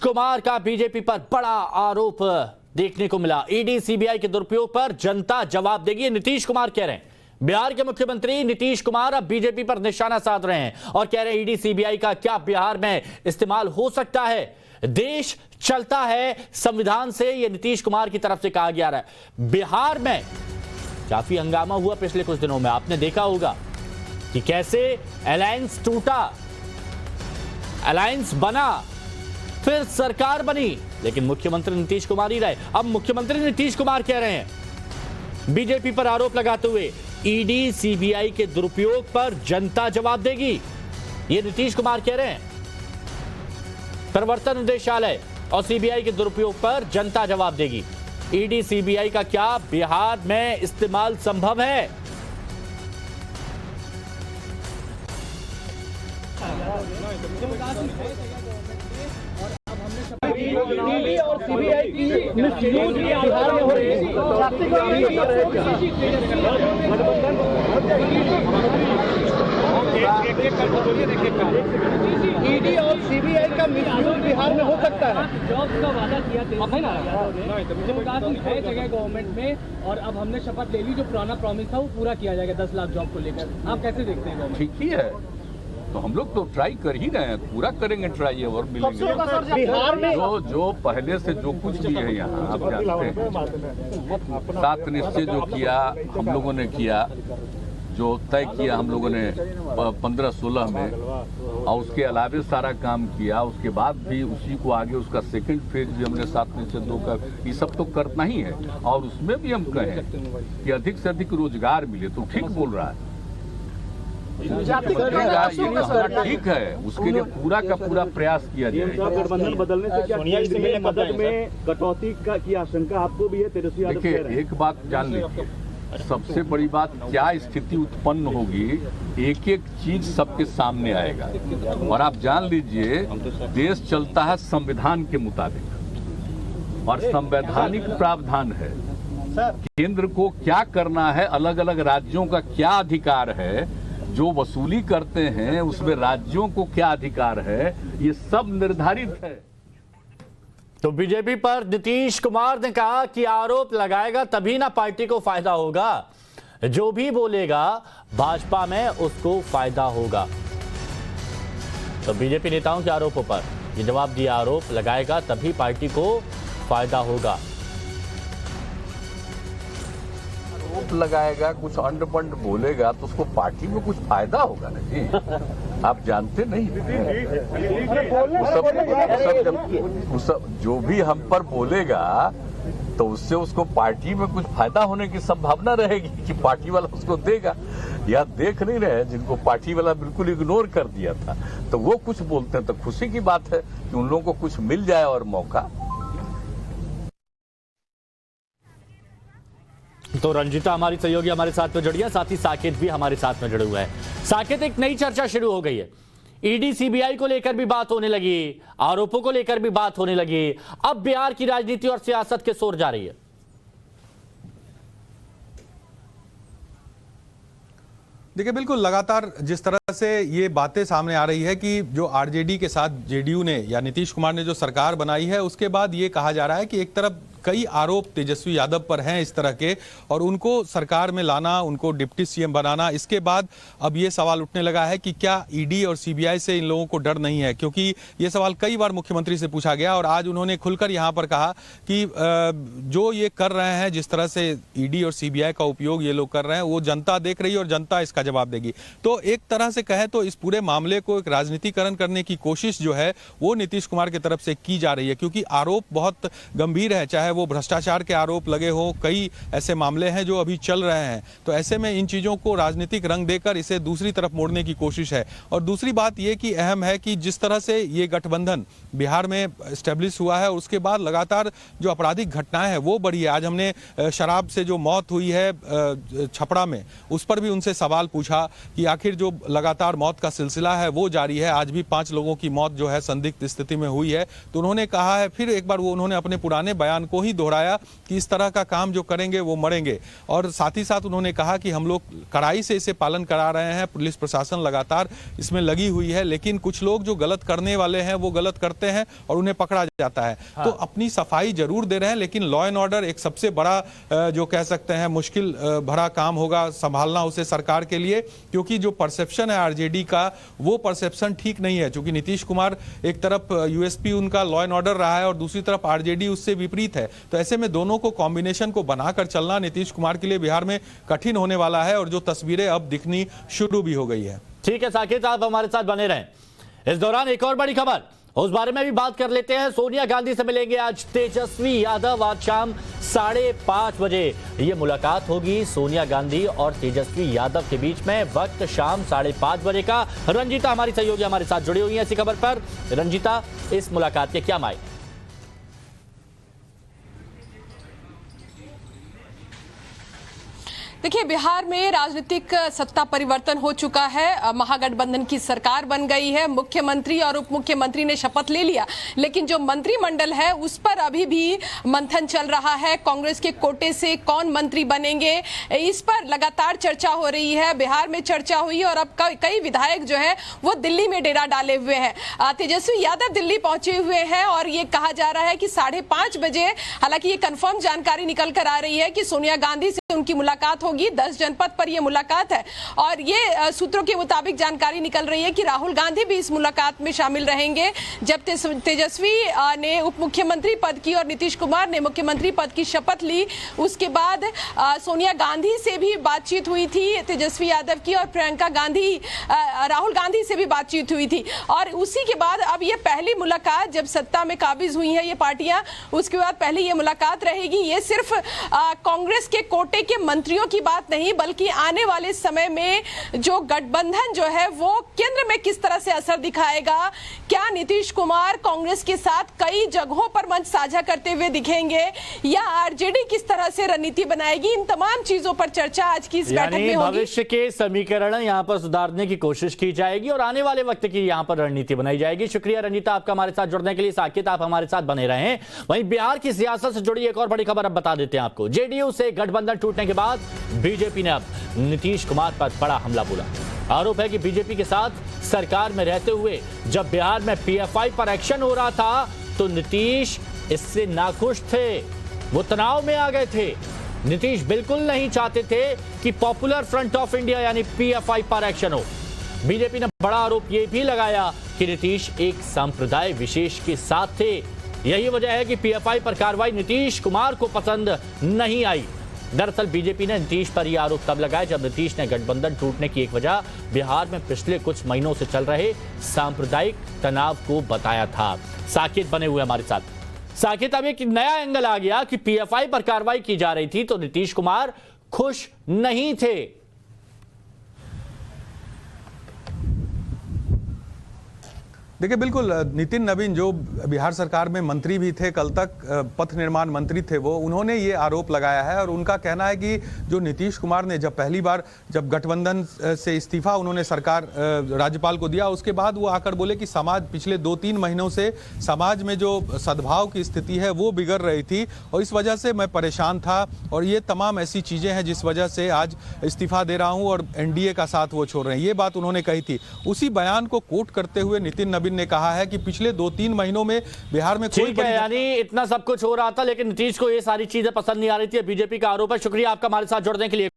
कुमार का बीजेपी पर बड़ा आरोप देखने को मिला। ईडी सीबीआई के दुरुपयोग पर जनता जवाब देगी, नीतीश कुमार कह रहे हैं। बिहार के मुख्यमंत्री नीतीश कुमार अब बीजेपी पर निशाना साध रहे हैं और कह रहे हैं ईडी सीबीआई का क्या बिहार में इस्तेमाल हो सकता है। देश चलता है संविधान से, यह नीतीश कुमार की तरफ से कहा गया है। बिहार में काफी हंगामा हुआ पिछले कुछ दिनों में, आपने देखा होगा कि कैसे अलायंस टूटा, अलायंस बना, फिर सरकार बनी, लेकिन मुख्यमंत्री नीतीश कुमार ही रहे। अब मुख्यमंत्री नीतीश कुमार कह रहे हैं बीजेपी पर आरोप लगाते हुए ईडी सीबीआई के दुरुपयोग पर जनता जवाब देगी। ये नीतीश कुमार कह रहे हैं प्रवर्तन निदेशालय और सीबीआई के दुरुपयोग पर जनता जवाब देगी। ईडी सीबीआई का क्या बिहार में इस्तेमाल संभव है? ईडी और सीबीआई की मिसयूज बिहार में हो रही है। ईडी और सीबीआई का मिसयूज बिहार में हो सकता है। जॉब्स का वादा किया है जगह गवर्नमेंट में, और अब हमने शपथ ले ली, जो पुराना प्रॉमिस था वो पूरा किया जाएगा 10 लाख जॉब को लेकर। आप कैसे देखते हैं? ठीक ही है, तो हम लोग तो ट्राई कर ही रहे हैं, पूरा करेंगे ट्राई और मिलेंगे। बिहार में जो पहले से जो कुछ भी है यहाँ आप जानते हैं, 7 निश्चय जो किया हम लोगों ने किया, जो तय किया हम लोगों ने 15-16 में, और उसके अलावे सारा काम किया। उसके बाद भी उसी को आगे उसका सेकंड फेज भी हमने 7 निश्चय 2 का, ये सब तो करना ही है। और उसमें भी हम कहें कि अधिक से अधिक रोजगार मिले, तो ठीक बोल रहा है, ये कहना ठीक है, उसके लिए पूरा का पूरा प्रयास किया जाएगा। गठबंधन बदलने से क्या मदद में कटौती की आशंका आपको भी है? तेजस्वी यादव देखिए, एक बात जान लीजिए, सबसे बड़ी बात क्या स्थिति उत्पन्न होगी, एक एक चीज सबके सामने आएगा। और आप जान लीजिए, देश चलता है संविधान के मुताबिक और संवैधानिक प्रावधान है। केंद्र को क्या करना है, अलग अलग राज्यों का क्या अधिकार है, जो वसूली करते हैं उसमें राज्यों को क्या अधिकार है, ये सब निर्धारित है। तो बीजेपी पर नीतीश कुमार ने कहा कि आरोप लगाएगा तभी ना पार्टी को फायदा होगा, जो भी बोलेगा भाजपा में उसको फायदा होगा। तो बीजेपी नेताओं के आरोपों पर ये जवाब दिया, आरोप लगाएगा तभी पार्टी को फायदा होगा। आरोप लगाएगा, कुछ अंड पंड बोलेगा तो उसको पार्टी में कुछ फायदा होगा ना जी, आप जानते नहीं। जो भी हम पर बोलेगा तो उससे उसको पार्टी में कुछ फायदा होने की संभावना रहेगी कि पार्टी वाला उसको देगा। या देख नहीं रहे जिनको पार्टी वाला बिल्कुल इग्नोर कर दिया था, तो वो कुछ बोलते हैं, तो खुशी की बात है कि उन लोगों को कुछ मिल जाए और मौका। तो रंजिता हमारी सहयोगी हमारे साथ में जुड़ी है, साथ ही साकेत भी हमारे साथ में जुड़े हुए हैं। साकेत, एक नई चर्चा शुरू हो गई है, ईडी सीबीआई को लेकर भी बात होने लगी, आरोपों को लेकर भी बात होने लगी। अब बिहार की राजनीति और सियासत किस ओर जा रही है? देखिए, बिल्कुल लगातार जिस तरह से ये बातें सामने आ रही है कि जो आरजेडी के साथ जेडीयू ने या नीतीश कुमार ने जो सरकार बनाई है, उसके बाद ये कहा जा रहा है कि एक तरफ कई आरोप तेजस्वी यादव पर हैं इस तरह के, और उनको सरकार में लाना, उनको डिप्टी सीएम बनाना, इसके बाद अब ये सवाल उठने लगा है कि क्या ईडी और सीबीआई से इन लोगों को डर नहीं है? क्योंकि ये सवाल कई बार मुख्यमंत्री से पूछा गया और आज उन्होंने खुलकर यहाँ पर कहा कि जो ये कर रहे हैं, जिस तरह से ईडी और सीबीआई का उपयोग ये लोग कर रहे हैं, वो जनता देख रही है और जनता इसका जवाब देगी। तो एक तरह से कहें तो इस पूरे मामले को एक राजनीतिकरण करने की कोशिश जो है वो नीतीश कुमार की तरफ से की जा रही है, क्योंकि आरोप बहुत गंभीर है, चाहे वो भ्रष्टाचार के आरोप लगे हो, कई ऐसे मामले हैं जो अभी चल रहे हैं। तो ऐसे में इन चीजों को राजनीतिक रंग देकर इसे दूसरी तरफ मोड़ने की कोशिश है। और दूसरी बात यह कि अहम है कि जिस तरह से ये गठबंधन बिहार में एस्टेब्लिश हुआ है, उसके बाद लगातार जो आपराधिक घटनाएं हैं वो बढ़ी है। आज हमने शराब से जो मौत हुई है छपरा में, उस पर भी उनसे सवाल पूछा कि आखिर जो लगातार मौत का सिलसिला है वो जारी है। आज भी 5 लोगों की मौत जो है संदिग्ध स्थिति में हुई है। तो उन्होंने कहा है, फिर एक बार वो उन्होंने अपने पुराने बयान को ही दोहराया कि इस तरह का काम जो करेंगे वो मरेंगे। और साथ ही साथ उन्होंने कहा कि हम लोग कड़ाई से इसे पालन करा रहे हैं, पुलिस प्रशासन लगातार इसमें लगी हुई है, लेकिन कुछ लोग जो गलत करने वाले हैं वो गलत करते हैं और उन्हें पकड़ा जाता है। तो अपनी सफाई जरूर दे रहे हैं, लेकिन लॉ एंड ऑर्डर एक सबसे बड़ा जो कह सकते हैं मुश्किल भरा काम होगा संभालना उसे सरकार के लिए, क्योंकि जो परसेप्शन है आरजेडी का वो परसेप्शन ठीक नहीं है। क्योंकि नीतीश कुमार एक तरफ यूएसपी उनका लॉ एंड ऑर्डर रहा है और दूसरी तरफ आरजेडी उससे विपरीत है। तो ऐसे में दोनों को कॉम्बिनेशन को बनाकर चलना नीतीश कुमार के लिए बिहार में कठिन होने वाला है, और जो तस्वीरें अब दिखनी शुरू भी हो गई है। ठीक है साकेत, आप हमारे साथ बने रहें। इस दौरान एक और बड़ी खबर, उस बारे में भी बात कर लेते हैं। सोनिया गांधी से मिलेंगे आज तेजस्वी यादव। आज शाम 5:30 बजे ये मुलाकात होगी सोनिया गांधी और तेजस्वी यादव के बीच में। वक्त शाम 5:30 बजे का। रंजीता हमारी सहयोगी हमारे साथ जुड़ी हुई है इसी खबर पर। रंजीता, इस मुलाकात के क्या मायने? देखिए, बिहार में राजनीतिक सत्ता परिवर्तन हो चुका है। महागठबंधन की सरकार बन गई है, मुख्यमंत्री और उप मुख्यमंत्री ने शपथ ले लिया, लेकिन जो मंत्रिमंडल है उस पर अभी भी मंथन चल रहा है। कांग्रेस के कोटे से कौन मंत्री बनेंगे, इस पर लगातार चर्चा हो रही है। बिहार में चर्चा हुई और अब कई विधायक जो है वो दिल्ली में डेरा डाले हुए हैं। तेजस्वी यादव दिल्ली पहुंचे हुए हैं और ये कहा जा रहा है कि 5:30 बजे, हालांकि ये कंफर्म जानकारी निकल कर आ रही है कि सोनिया गांधी से उनकी मुलाकात होगी। 10 जनपद पर यह मुलाकात है और ये सूत्रों के मुताबिक जानकारी निकल रही है कि राहुल गांधी भी इस मुलाकात में शामिल रहेंगे। जब तेजस्वी ने उप मुख्यमंत्री पद की और नीतीश कुमार ने मुख्यमंत्री पद की शपथ ली, उसके बाद सोनिया गांधी से भी बातचीत हुई थी तेजस्वी यादव की, और प्रियंका गांधी, राहुल गांधी से भी बातचीत हुई थी। और उसी के बाद अब ये पहली मुलाकात, जब सत्ता में काबिज हुई है ये पार्टियां, उसके बाद पहली ये मुलाकात रहेगी। ये सिर्फ कांग्रेस के कोटे के मंत्रियों की बात नहीं, बल्कि आने वाले समय में जो गठबंधन जो है वो केंद्र में किस तरह से असर दिखाएगा। क्या नीतीश कुमार कांग्रेस के साथ कई जगहों पर मंच साझा करते हुए दिखेंगे, या आरजेडी किस तरह से रणनीति बनाएगी, इन तमाम चीजों पर चर्चा आज की इस बैठक में होगी। भविष्य के समीकरण यहां पर सुधारने की कोशिश की जाएगी और आने वाले वक्त की यहां पर रणनीति बनाई जाएगी। शुक्रिया रंजीता आपका हमारे साथ जुड़ने के लिए। साकेत, आप हमारे साथ बने रहे। वहीं बिहार की सियासत से जुड़ी एक और बड़ी खबर अब बता देते हैं आपको। जेडीयू से गठबंधन टूटने के बाद बीजेपी ने अब नीतीश कुमार पर बड़ा हमला बोला। आरोप है कि बीजेपी के साथ सरकार में रहते हुए जब बिहार में पीएफआई पर एक्शन हो रहा था तो नीतीश इससे नाखुश थे, वो तनाव में आ गए थे। नीतीश बिल्कुल नहीं चाहते थे कि पॉपुलर फ्रंट ऑफ इंडिया यानी पीएफआई पर एक्शन हो। बीजेपी ने बड़ा आरोप यह भी लगाया कि नीतीश एक संप्रदाय विशेष के साथ थे। यही वजह है कि पीएफआई पर कार्रवाई नीतीश कुमार को पसंद नहीं आई। दरअसल बीजेपी ने नीतीश पर यह आरोप तब लगाया जब नीतीश ने गठबंधन टूटने की एक वजह बिहार में पिछले कुछ महीनों से चल रहे सांप्रदायिक तनाव को बताया था। साकेत बने हुए हमारे साथ। साकेत, अब एक नया एंगल आ गया कि पीएफआई पर कार्रवाई की जा रही थी तो नीतीश कुमार खुश नहीं थे। देखिए, बिल्कुल नितिन नवीन जो बिहार सरकार में मंत्री भी थे, कल तक पथ निर्माण मंत्री थे, वो उन्होंने ये आरोप लगाया है और उनका कहना है कि जो नीतीश कुमार ने जब पहली बार जब गठबंधन से इस्तीफा उन्होंने सरकार राज्यपाल को दिया, उसके बाद वो आकर बोले कि समाज पिछले 2-3 महीनों से समाज में जो सद्भाव की स्थिति है वो बिगड़ रही थी और इस वजह से मैं परेशान था और ये तमाम ऐसी चीज़ें हैं जिस वजह से आज इस्तीफा दे रहा हूँ और एनडीए का साथ वो छोड़ रहे हैं। ये बात उन्होंने कही थी। उसी बयान को कोट करते हुए नितिन नवीन ने कहा है कि पिछले 2-3 महीनों में बिहार में कोई यानी इतना सब कुछ हो रहा था लेकिन नीतीश को ये सारी चीजें पसंद नहीं आ रही थी, बीजेपी का आरोप है। शुक्रिया आपका हमारे साथ जुड़ने के लिए।